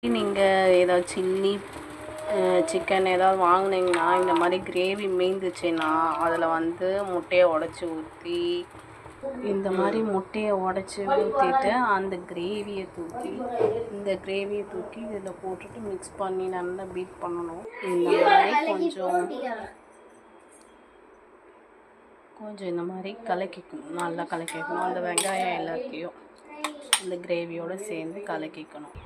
நீங்கள் ஏதாவது chilli chicken ஏதாவது வாங்கினீங்கன்னா இந்த மாதிரி கிரேவி மீந்துச்சுன்னா அதில் வந்து முட்டையை உடச்சி ஊற்றி இந்த மாதிரி முட்டையை உடச்சி ஊற்றிட்டு அந்த கிரேவியை தூக்கி இதில் போட்டுட்டு மிக்ஸ் பண்ணி நல்லா பீட் பண்ணணும். இந்த மாதிரி கொஞ்சம் இந்த மாதிரி கலக்கிக்கணும், நல்லா கலக்கிக்கணும். அந்த வெங்காயம் எல்லாத்தையும் இந்த கிரேவியோடு சேர்ந்து கலக்கிக்கணும்.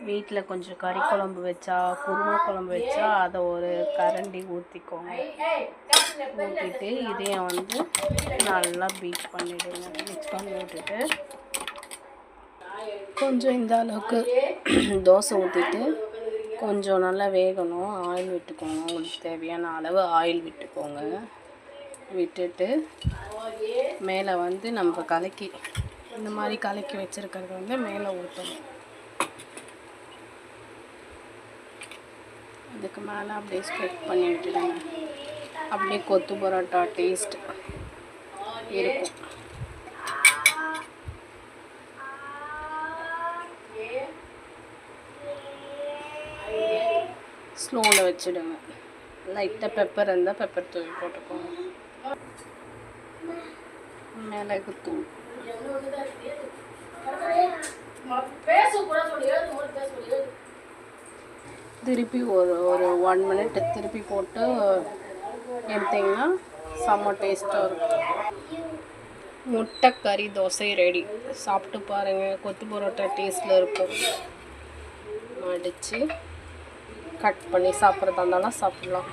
வீட்டில் கொஞ்சம் கறி குழம்பு வச்சா, குருமா குழம்பு வச்சா அதை ஒரு கரண்டி ஊற்றிக்கோங்க. ஊற்றிட்டு இதையும் வந்து நல்லா பீட் பண்ணிவிடுங்க. மிக்ஸ் பண்ணி விட்டுட்டு கொஞ்சம் இந்த அளவுக்கு தோசை ஊற்றிட்டு கொஞ்சம் நல்லா வேகணும். ஆயில் விட்டுக்கோங்க, உங்களுக்கு தேவையான அளவு ஆயில் விட்டுக்கோங்க. விட்டுட்டு மேலே வந்து நம்ம இந்த மாதிரி கலக்கி வச்சுருக்கிறது வந்து மேலே ஊற்றணும். இதுக்கு மேலே அப்படியே ஸ்ப்ரெட் பண்ணி விட்டுடுங்க. அப்படியே கொத்து பரோட்டா டேஸ்ட் இருக்கும். ஸ்லோவில் வச்சுடுங்க. லைட்டாக பெப்பர் இருந்தால் பெப்பர் தூவி போட்டுக்கோங்க. மிளகு தூள் திருப்பி ஒரு 1 மினிட் திருப்பி போட்டு எடுத்திங்கன்னா செம்ம டேஸ்ட்டாக இருக்கும். முட்டை கறி தோசை ரெடி. சாப்பிட்டு பாருங்கள், கொத்து பரோட்டா டேஸ்ட்டில் இருக்கும். அடித்து கட் பண்ணி சாப்பிட்றதா இருந்தாலும் சாப்பிட்லாம்.